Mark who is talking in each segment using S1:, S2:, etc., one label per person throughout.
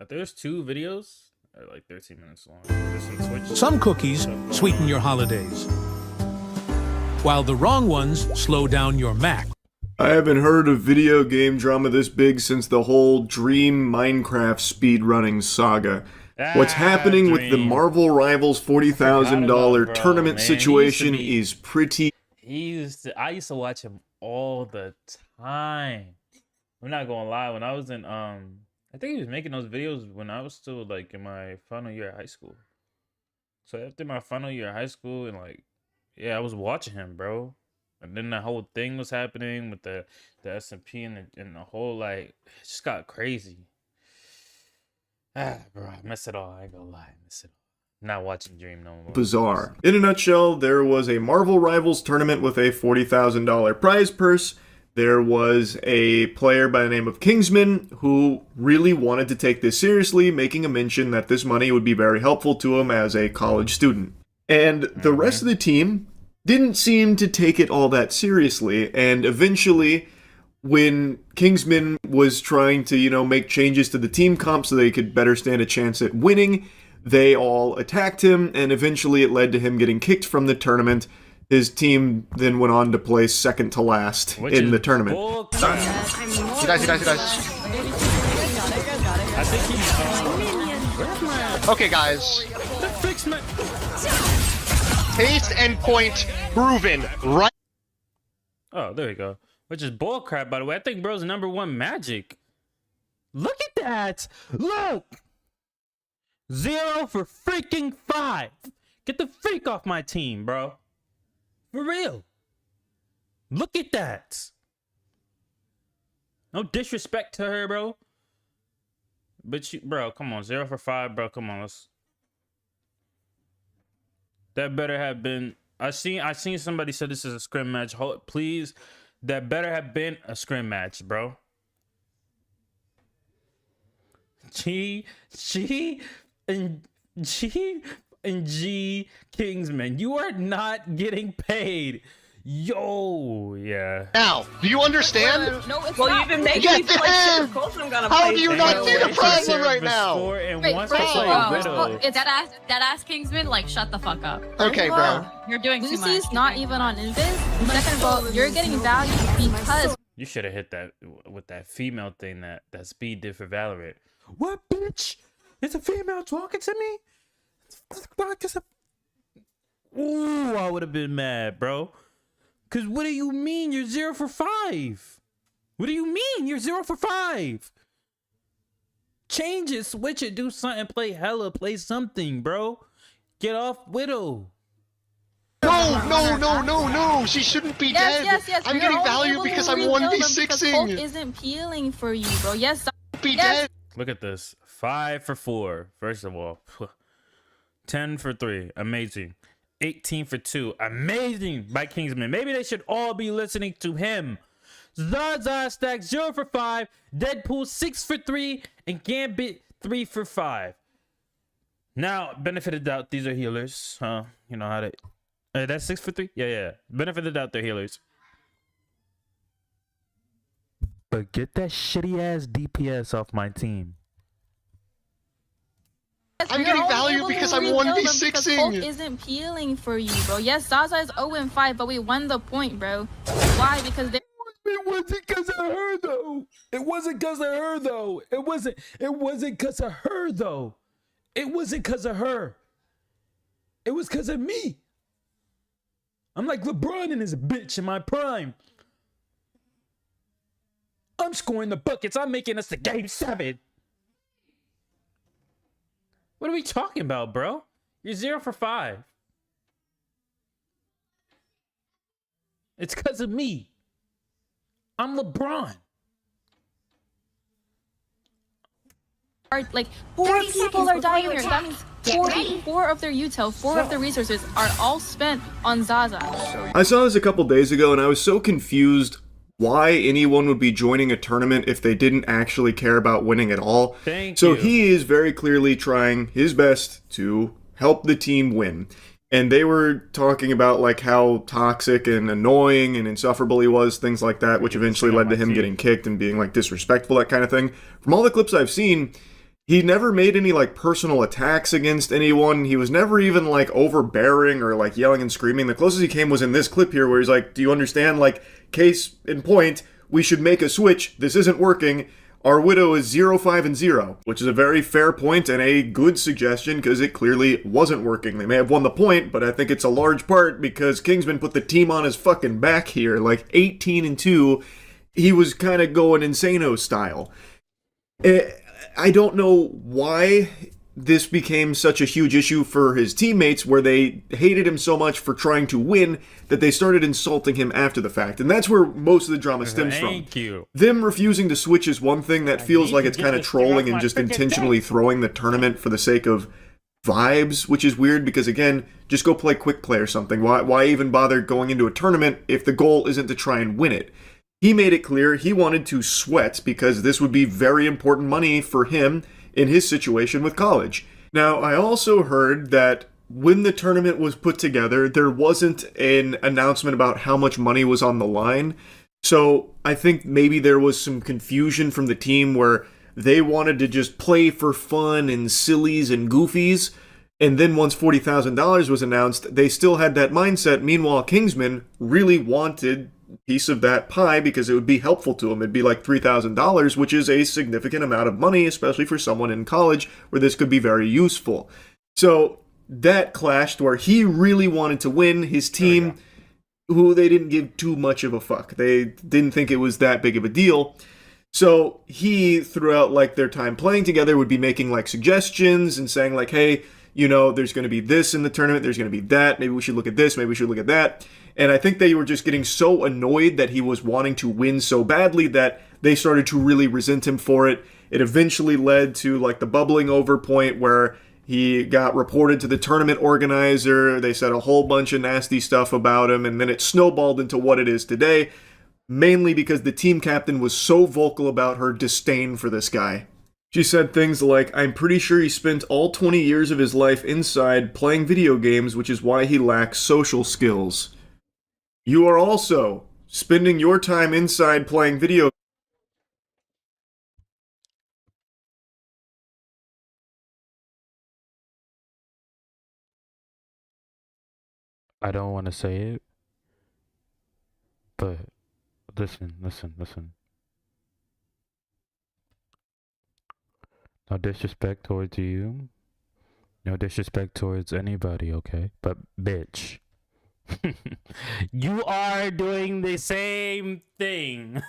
S1: There's 2 videos. They're like 13 minutes long. There's some Twitch.
S2: Some cookies sweeten your holidays, while the wrong ones slow down your Mac.
S3: I haven't heard of video game drama this big since the whole Dream Minecraft speedrunning saga. What's happening with the Marvel Rivals $40,000 tournament situation is pretty...
S1: I used to watch him all the time. I'm not gonna lie, when I was in I think he was making those videos when I was still like in my final year of high school. So after my final year of high school, and like, yeah, I was watching him, bro. And then the whole thing was happening with the SMP and the whole, like, it just got crazy. Bro, I miss it all. I ain't gonna lie, I miss it all. Not watching Dream no more.
S3: Bizarre. In a nutshell, there was a Marvel Rivals tournament with a $40,000 prize purse. There was a player by the name of Kingsman who really wanted to take this seriously, making a mention that this money would be very helpful to him as a college student. And the rest of the team didn't seem to take it all that seriously, and eventually, when Kingsman was trying to, you know, make changes to the team comp so they could better stand a chance at winning, they all attacked him, and eventually it led to him getting kicked from the tournament. His team then went on to place second to last in the tournament.
S4: He dies.
S1: I think he's
S4: Okay, guys. Taste and point proven, right?
S1: Oh, there we go. Which is bullcrap, by the way. I think bro's #1 Magic. Look at that. Look. 0 for freaking 5. Get the freak off my team, bro. For real. Look at that. No disrespect to her, bro. But you, bro, come on. 0 for 5, bro. Come on, let's. That better have been. I seen somebody said this is a scrim match. Hold, please. That better have been a scrim match, bro. G and G Kingsman, you are not getting paid. Yo, yeah.
S4: Now, do you understand?
S5: No, it's not. You've been making me play shit. Of course I'm gonna play.
S4: How do you not see the problem right now?
S5: Wait, it's that ass Kingsman, like, shut the fuck up.
S4: Okay, bro.
S5: You're doing too much. Lucy's not even on Invis. Second of all, you're getting value because
S1: you should have hit that with that female thing that Speed did for Valorant. What, bitch? It's a female talking to me? Ooh, I would have been mad, bro. Cause what do you mean you're 0 for 5? What do you mean you're 0 for 5? Change it, switch it, do something, play hella, play something, bro. Get off Widow.
S4: No, she shouldn't be dead.
S5: Yes.
S4: I'm getting value because I'm 1v6ing.
S5: Hope isn't peeling for you, bro. Yes.
S4: Be dead.
S1: Look at this. 5 for 4. First of all. 10 for 3. Amazing. 18 for 2. Amazing by Kingsman. Maybe they should all be listening to him. Zaza stacks 0 for 5. Deadpool 6 for 3. And Gambit 3 for 5. Now, benefit of the doubt, these are healers. You know how they... Hey, that's 6 for 3? Yeah. Benefit of the doubt, they're healers. But get that shitty ass DPS off my team.
S4: I'm getting value because I'm 1v6ing.
S5: Hope isn't peeling for you, bro. Yes, Zaza is 0-5, but we won the point, bro. Why? Because they...
S1: It wasn't because of her, though. It wasn't because of her, though. It wasn't because of her, though. It wasn't because of her. It was because of me. I'm like LeBron in his bitch in my prime. I'm scoring the buckets. I'm making us the game 7. What are we talking about, bro? You're 0 for 5. It's because of me. I'm LeBron.
S5: Like, 4 people are dying here. That means 4 of their util, 4 of their resources are all spent on Zaza.
S3: I saw this a couple days ago and I was so confused why anyone would be joining a tournament if they didn't actually care about winning at all. So he is very clearly trying his best to help the team win. And they were talking about like how toxic and annoying and insufferable he was, things like that, which eventually led to him getting kicked and being like disrespectful, that kind of thing. From all the clips I've seen, he never made any like personal attacks against anyone. He was never even like overbearing or like yelling and screaming. The closest he came was in this clip here where he's like, do you understand? Like, case in point, we should make a switch. This isn't working. Our widow is 0-5-0, which is a very fair point and a good suggestion because it clearly wasn't working. They may have won the point, but I think it's a large part because Kingsman put the team on his fucking back here. Like 18-2, he was kind of going insano style. I don't know why this became such a huge issue for his teammates where they hated him so much for trying to win that they started insulting him after the fact. And that's where most of the drama stems from.
S1: Thank you.
S3: Them refusing to switch is one thing that feels like it's kind of trolling and just intentionally throwing the tournament for the sake of vibes, which is weird because, again, just go play quick play or something. Why even bother going into a tournament if the goal isn't to try and win it? He made it clear he wanted to sweat because this would be very important money for him in his situation with college. Now, I also heard that when the tournament was put together, there wasn't an announcement about how much money was on the line. So I think maybe there was some confusion from the team where they wanted to just play for fun and sillies and goofies. And then once $40,000 was announced, they still had that mindset. Meanwhile, Kingsman really wanted piece of that pie because it would be helpful to him. It'd be like $3,000, which is a significant amount of money, especially for someone in college where this could be very useful. So that clashed where he really wanted to win. His team, who they didn't give too much of a fuck. They didn't think it was that big of a deal. So he, throughout like their time playing together, would be making like suggestions and saying like, hey, you know, there's going to be this in the tournament, there's going to be that, maybe we should look at this, maybe we should look at that. And I think they were just getting so annoyed that he was wanting to win so badly that they started to really resent him for it. It eventually led to like the bubbling over point where he got reported to the tournament organizer. They said a whole bunch of nasty stuff about him, and then it snowballed into what it is today, mainly because the team captain was so vocal about her disdain for this guy. She said things like, I'm pretty sure he spent all 20 years of his life inside playing video games, which is why he lacks social skills. You are also spending your time inside playing video.
S1: I don't want to say it, but listen. No disrespect towards you. No disrespect towards anybody, okay? But bitch. You are doing the same thing.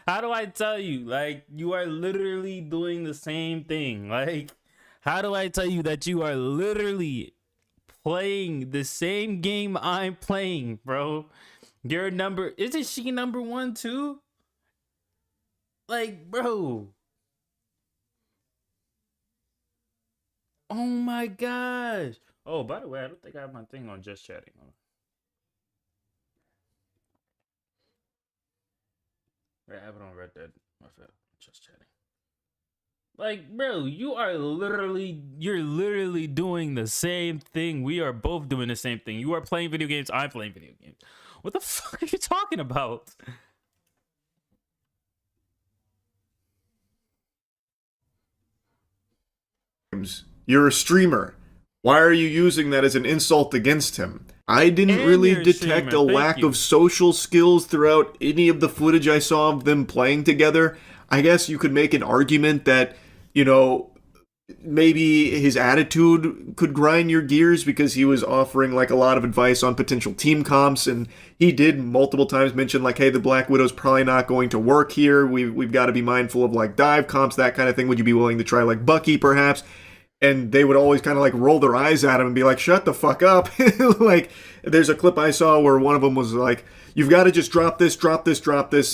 S1: How do I tell you? Like, you are literally doing the same thing. Like, how do I tell you that you are literally playing the same game I'm playing, bro? Your number, isn't she number 1 too? Like, bro. Oh my gosh. Oh, by the way, I don't think I have my thing on just chatting. Wait, I have it on Red Dead. My fault. Just chatting. Like, bro, you're literally doing the same thing. We are both doing the same thing. You are playing video games. I'm playing video games. What the fuck are you talking about?
S3: You're a streamer. Why are you using that as an insult against him? I didn't
S1: And
S3: really
S1: you're a
S3: detect
S1: streamer,
S3: a
S1: thank
S3: lack
S1: you.
S3: of social skills throughout any of the footage I saw of them playing together. I guess you could make an argument that, you know, maybe his attitude could grind your gears because he was offering like a lot of advice on potential team comps, and he did multiple times mention like, hey, the Black Widow's probably not going to work here. We've got to be mindful of like dive comps, that kind of thing. Would you be willing to try like Bucky perhaps? And they would always kind of like roll their eyes at him and be like, shut the fuck up. Like, there's a clip I saw where one of them was like, you've got to just drop this.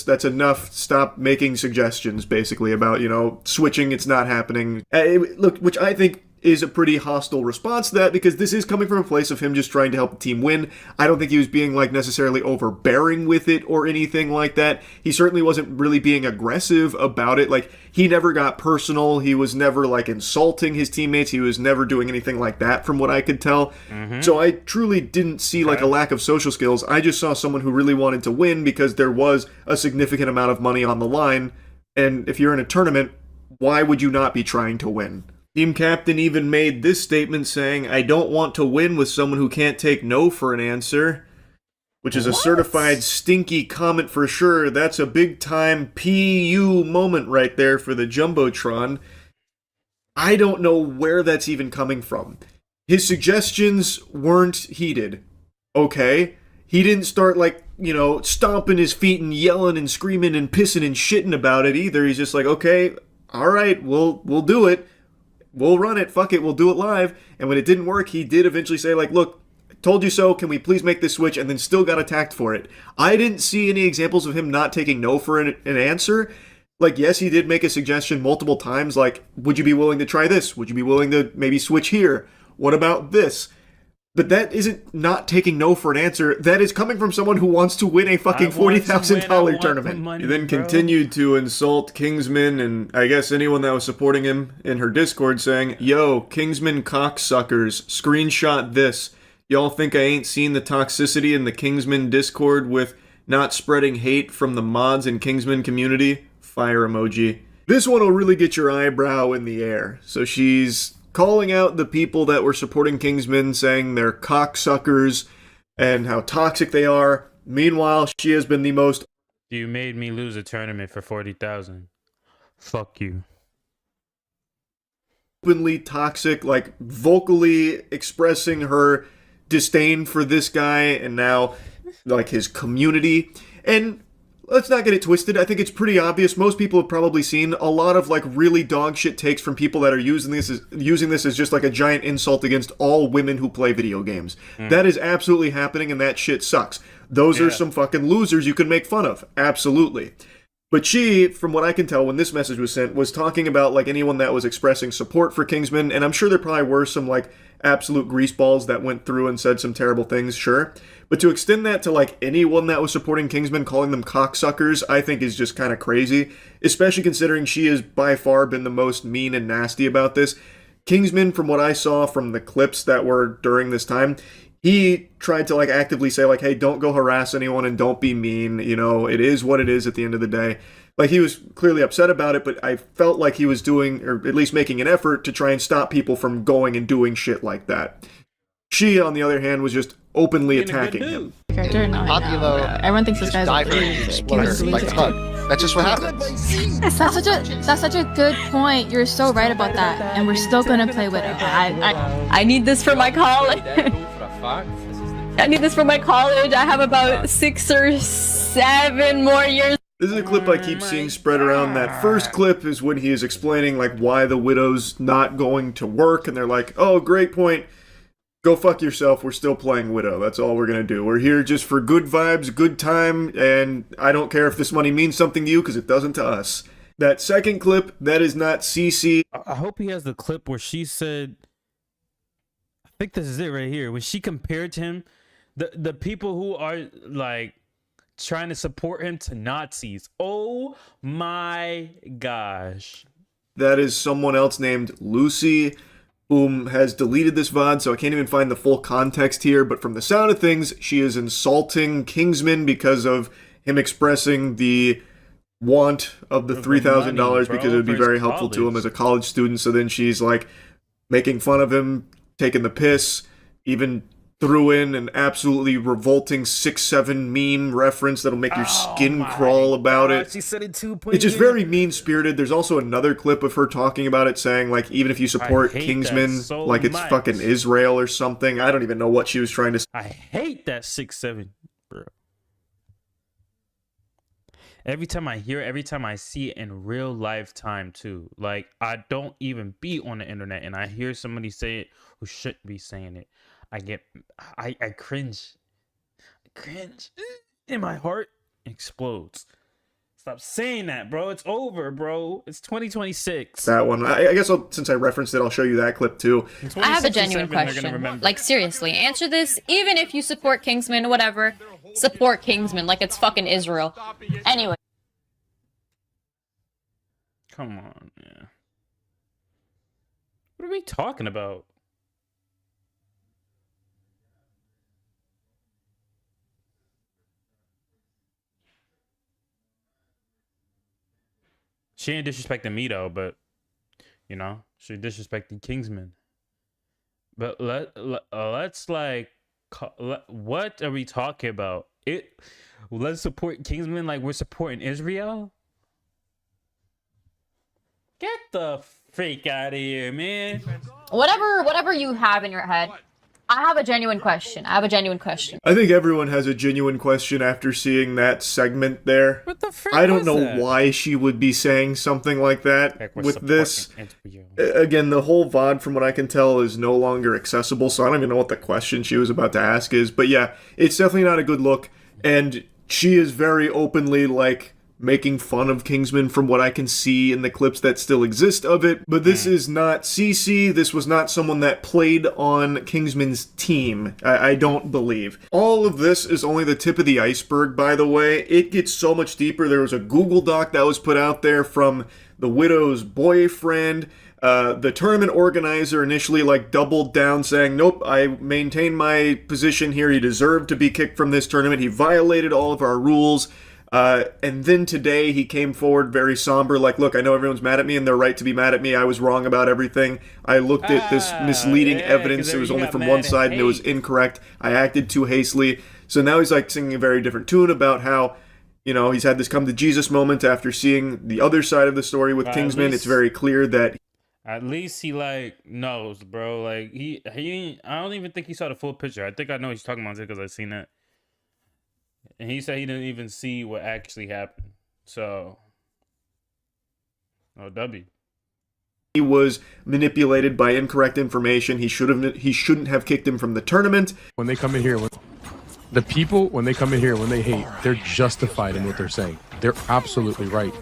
S3: That's enough. Stop making suggestions, basically, about, you know, switching. It's not happening. Look, which I think is a pretty hostile response to that, because this is coming from a place of him just trying to help the team win. I don't think he was being like necessarily overbearing with it or anything like that. He certainly wasn't really being aggressive about it. Like, he never got personal. He was never like insulting his teammates. He was never doing anything like that from what I could tell. So I truly didn't see like a lack of social skills. I just saw someone who really wanted to win because there was a significant amount of money on the line. And if you're in a tournament, why would you not be trying to win? Team captain even made this statement saying, I don't want to win with someone who can't take no for an answer, which is a certified stinky comment for sure. That's a big time PU moment right there for the Jumbotron. I don't know where that's even coming from. His suggestions weren't heeded. Okay? He didn't start, like, you know, stomping his feet and yelling and screaming and pissing and shitting about it either. He's just like, okay, alright, we'll do it. We'll run it. Fuck it, we'll do it live. And when it didn't work, he did eventually say, like, look, told you so, can we please make this switch? And then still got attacked for it. I didn't see any examples of him not taking no for an answer. Like, yes, he did make a suggestion multiple times, like, would you be willing to try this? Would you be willing to maybe switch here? What about this? But that isn't not taking no for an answer. That is coming from someone who wants to win a fucking $40,000 tournament. He then continued to insult Kingsman and I guess anyone that was supporting him in her Discord, saying, yo, Kingsman cocksuckers, screenshot this. Y'all think I ain't seen the toxicity in the Kingsman Discord with not spreading hate from the mods and Kingsman community? Fire emoji. This one will really get your eyebrow in the air. So she's calling out the people that were supporting Kingsman, saying they're cocksuckers and how toxic they are. Meanwhile, she has been the most...
S1: You made me lose a tournament for 40,000. Fuck you.
S3: Openly toxic, like vocally expressing her disdain for this guy and now like his community. And let's not get it twisted. I think it's pretty obvious. Most people have probably seen a lot of like really dog shit takes from people that are using this as just like a giant insult against all women who play video games. That is absolutely happening, and that shit sucks. Those are some fucking losers you can make fun of. Absolutely. But she, from what I can tell when this message was sent, was talking about like anyone that was expressing support for Kingsman, and I'm sure there probably were some like absolute greaseballs that went through and said some terrible things, sure. But to extend that to like anyone that was supporting Kingsman, calling them cocksuckers, I think is just kind of crazy, especially considering she has by far been the most mean and nasty about this. Kingsman, from what I saw from the clips that were during this time, he tried to like actively say like, hey, don't go harass anyone and don't be mean, you know, it is what it is at the end of the day. Like, he was clearly upset about it, but I felt like he was doing, or at least making an effort to try and stop people from going and doing shit like that. She, on the other hand, was just openly attacking him.
S5: Everyone thinks this guy's
S4: like a bug. That's just what happens.
S5: That's such a good point. You're so right about that, and we're still gonna play with it. I need this for my college. I need this for my college. I have about 6 or 7 more years.
S3: This is a clip I keep seeing spread around. That first clip is when he is explaining like why the Widow's not going to work, and they're like, oh, great point. Go fuck yourself, we're still playing Widow. That's all we're gonna do. We're here just for good vibes, good time, and I don't care if this money means something to you, because it doesn't to us. That second clip, that is not CC.
S1: I hope he has the clip where she said, I think this is it right here, when she compared him, the people who are like trying to support him to Nazis. Oh my gosh.
S3: That is someone else named Lucy, whom has deleted this VOD, so I can't even find the full context here, but from the sound of things, she is insulting Kingsman because of him expressing the want of the $3,000 because it would be very helpful to him as a college student. So then she's like making fun of him, taking the piss, even threw in an absolutely revolting 6'7" meme reference that'll make your skin crawl about it.
S1: She said it too.
S3: It's just very mean-spirited. There's also another clip of her talking about it, saying like, even if you support Kingsman,
S1: so
S3: like it's fucking Israel or something. I don't even know what she was trying to say.
S1: I hate that 6'7", bro. Every time I hear it, every time I see it in real life time too. Like, I don't even be on the internet and I hear somebody say it who shouldn't be saying it. I cringe. I cringe. And my heart explodes. Stop saying that, bro. It's over, bro. It's 2026.
S3: That one. I guess since I referenced it, I'll show you that clip too.
S6: I have a genuine question. Like, seriously, answer this. Even if you support Kingsman, whatever, support Kingsman like it's fucking Israel. Anyway.
S1: Come on, man. What are we talking about? She ain't disrespecting me though, but You know, she disrespected Kingsman. But let's like, what are we talking about? Let's support Kingsman like we're supporting Israel. Get the freak out of here, man.
S6: Whatever you have in your head. I have a genuine question.
S3: I think everyone has a genuine question after seeing that segment there.
S1: What the frick
S3: I don't
S1: was
S3: know
S1: that?
S3: why she would be saying something like that with this. Again, the whole VOD, from what I can tell, is no longer accessible, so I don't even know what the question she was about to ask is. But yeah, it's definitely not a good look, and she is very openly, like, making fun of Kingsman from what I can see in the clips that still exist of it. But this is not CC. This was not someone that played on Kingsman's team. I don't believe. All of this is only the tip of the iceberg, by the way. It gets so much deeper. There was a Google Doc that was put out there from the widow's boyfriend. The tournament organizer initially like doubled down, saying, nope, I maintain my position here. He deserved to be kicked from this tournament. He violated all of our rules. And then today he came forward very somber, like, look, I know everyone's mad at me and they're right to be mad at me. I was wrong about everything. I looked at this misleading evidence. It was only from one side and it was incorrect. I acted too hastily. So now he's like singing a very different tune about how, you know, he's had this come to Jesus moment after seeing the other side of the story with Kingsman. It's very clear that
S1: at least he like knows, bro. Like he I don't even think he saw the full picture. I think I know what he's talking about because I've seen it. And he said he didn't even see what actually happened. So, W.
S3: He was manipulated by incorrect information. He shouldn't have kicked him from the tournament.
S7: When they come in here, the people, when they come in here, when they hate, they're justified in what they're saying. They're absolutely right.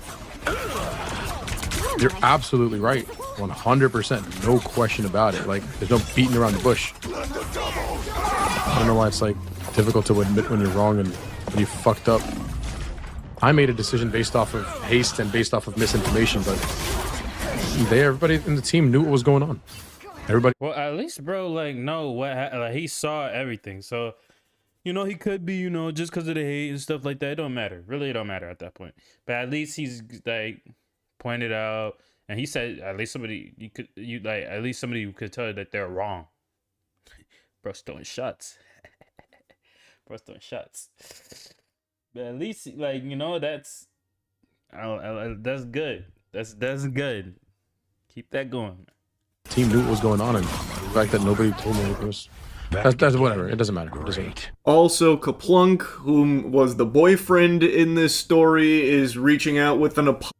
S7: They're absolutely right. 100%. No question about it. Like, there's no beating around the bush. I don't know why it's like difficult to admit when you're wrong and when you fucked up. I made a decision based off of haste and based off of misinformation, but everybody in the team knew what was going on. Everybody.
S1: Well, at least, bro, like, know what like, he saw everything. So, you know, he could be, you know, just because of the hate and stuff like that. It don't matter. Really, it don't matter at that point. But at least he's like pointed out, and he said at least somebody at least somebody could tell you that they're wrong. Bro's throwing shots. Bro's throwing shots. But at least, like, you know, that's good. That's good. Keep that going.
S7: Team knew what was going on, and the fact that nobody told me it was that's whatever. It doesn't matter.
S3: Also, Kaplunk, whom was the boyfriend in this story, is reaching out with an apology.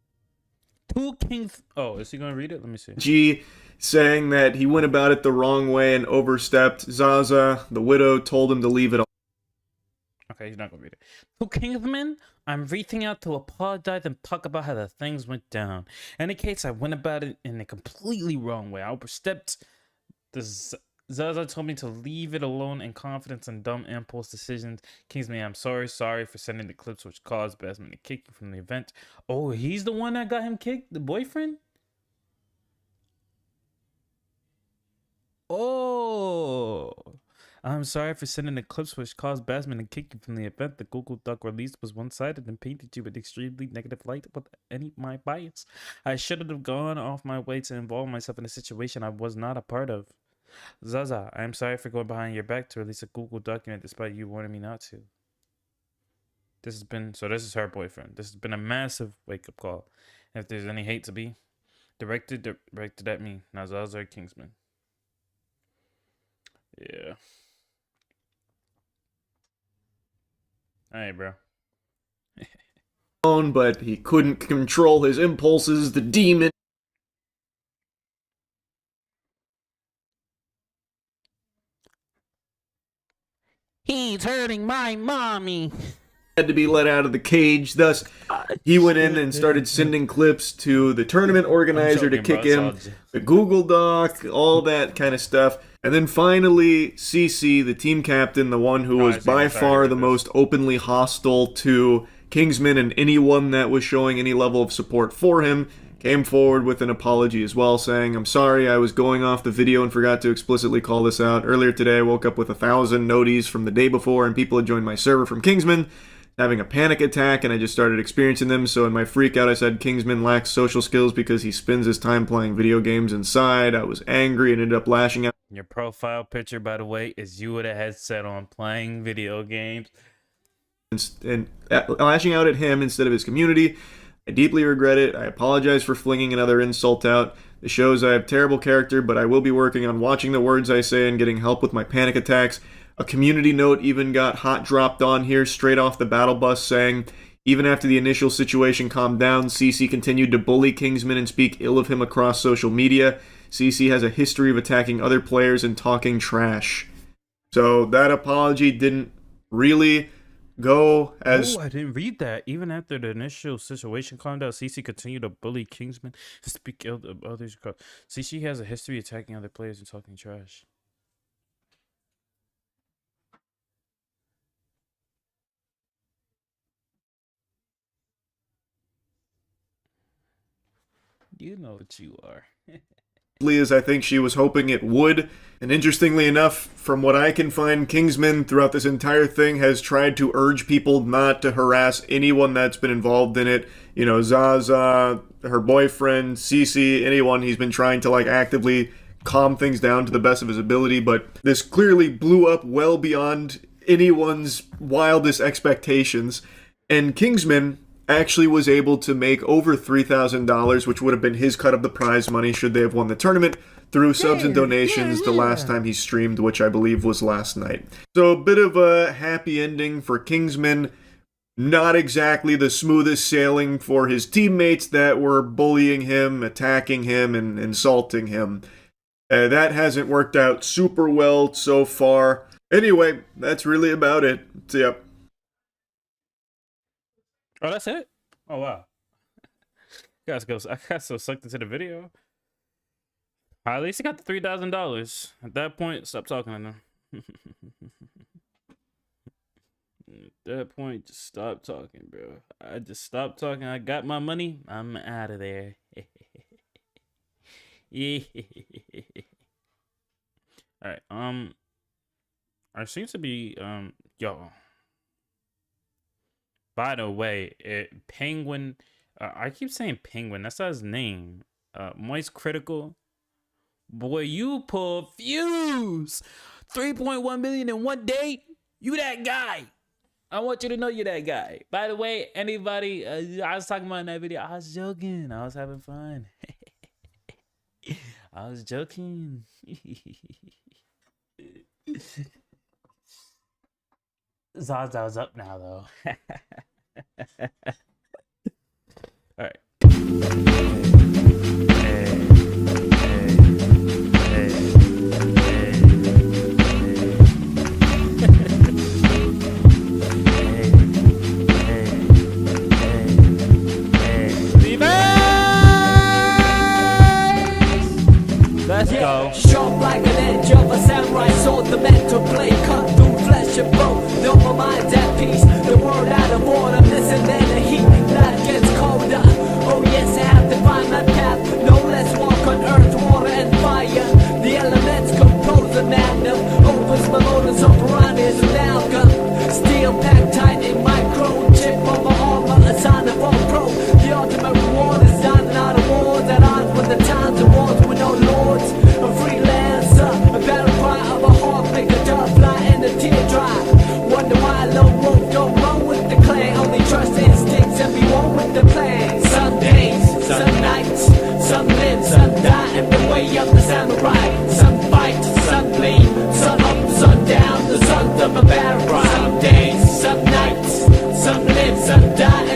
S1: Is he gonna read it? Let me see.
S3: Saying that he went about it the wrong way and overstepped. Zaza, the widow, told him to leave it.
S1: Okay, he's not gonna read it. To Kingsman, I'm reaching out to apologize and talk about how the things went down. In any case, I went about it in a completely wrong way. I overstepped. Zaza told me to leave it alone in confidence and dumb impulse decisions. Kingsman, I'm sorry for sending the clips which caused Basman to kick you from the event. Oh, he's the one that got him kicked? The boyfriend? Oh, I'm sorry for sending the clips which caused Basman to kick you from the event. The Google Doc release was one-sided and painted you with extremely negative light with any my bias. I should have gone off my way to involve myself in a situation I was not a part of. Zaza, I am sorry for going behind your back to release a Google document despite you warning me not to. This is her boyfriend. This has been a massive wake-up call. If there's any hate to be directed at me. Now Zaza or Kingsman. Yeah. Alright, bro.
S3: But he couldn't control his impulses. The demon.
S1: He's hurting my mommy.
S3: Had to be let out of the cage. Thus, he went in and started sending clips to the tournament organizer to kick him, the Google Doc, all that kind of stuff. And then finally, CC, the team captain, the one who was by far the most openly hostile to Kingsman and anyone that was showing any level of support for him, came forward with an apology as well, saying, I'm sorry, I was going off the video and forgot to explicitly call this out. Earlier today, I woke up with 1,000 noties from the day before, and people had joined my server from Kingsman. having a panic attack, and I just started experiencing them. So in my freak out, I said Kingsman lacks social skills because he spends his time playing video games inside. I was angry and ended up lashing out.
S1: Your profile picture, by the way, is you with a headset on playing video games.
S3: And lashing out at him instead of his community. I deeply regret it. I apologize for flinging another insult out. It shows I have terrible character, but I will be working on watching the words I say and getting help with my panic attacks. A community note even got hot dropped on here straight off the battle bus saying, even after the initial situation calmed down, CC continued to bully Kingsman and speak ill of him across social media. CC has a history of attacking other players and talking trash. So that apology didn't really go as...
S1: Oh, I didn't read that. Even after the initial situation calmed down, CC continued to bully Kingsman and speak ill of others. CC has a history of attacking other players and talking trash. You know what you are.
S3: As I think she was hoping it would. And interestingly enough, from what I can find, Kingsman throughout this entire thing has tried to urge people not to harass anyone that's been involved in it. You know, Zaza, her boyfriend, Cece, anyone. He's been trying to actively calm things down to the best of his ability, but this clearly blew up well beyond anyone's wildest expectations. And Kingsman actually was able to make over $3,000, which would have been his cut of the prize money should they have won the tournament, through subs and donations the last time he streamed, which I believe was last night. So a bit of a happy ending for Kingsman. Not exactly the smoothest sailing for his teammates that were bullying him, attacking him, and insulting him. That hasn't worked out super well so far. Anyway, that's really about it. So, yep.
S1: Oh, that's it? Oh, wow. I got so sucked into the video. At least he got the $3,000. At that point, stop talking to them. At that point, just stop talking, bro. I just stopped talking. I got my money. I'm out of there. Yeah. All right. I seems to be yo. By the way, Penguin. I keep saying Penguin. That's not his name. Moist Critical. Boy, you pull fuse. 3.1 million in one day. You that guy. I want you to know you're that guy. By the way, anybody, I was talking about in that video. I was joking. I was having fun. I was joking. Zaza's up now, though. All right. Let's go.
S8: Sharp like an edge of a samurai sword, the mental blade cut through flesh and bone. No, my mind's at peace, the world out of order. Listen, then the heat that gets colder. Oh yes, I have to find my path. No less walk on earth, water and fire. The elements compose a magnum. Opens my motives operandi is an amalgam. Steel packed tight in micro chip of my armor, a sign of all pro. The ultimate reward is dining out of wars at odds with the times and wars with no lords. A freelancer, a battle cry of a hawk, make a dove fly and a tear dry. Wonder why lone wolf don't roll with the clan, only trust instincts and be one with the plan. Some days, some nights, some live, some die in the way of the samurai. Some fight, some bleed, sun up, sun down, the sons of a battle cry. Some days, some nights, some live, some die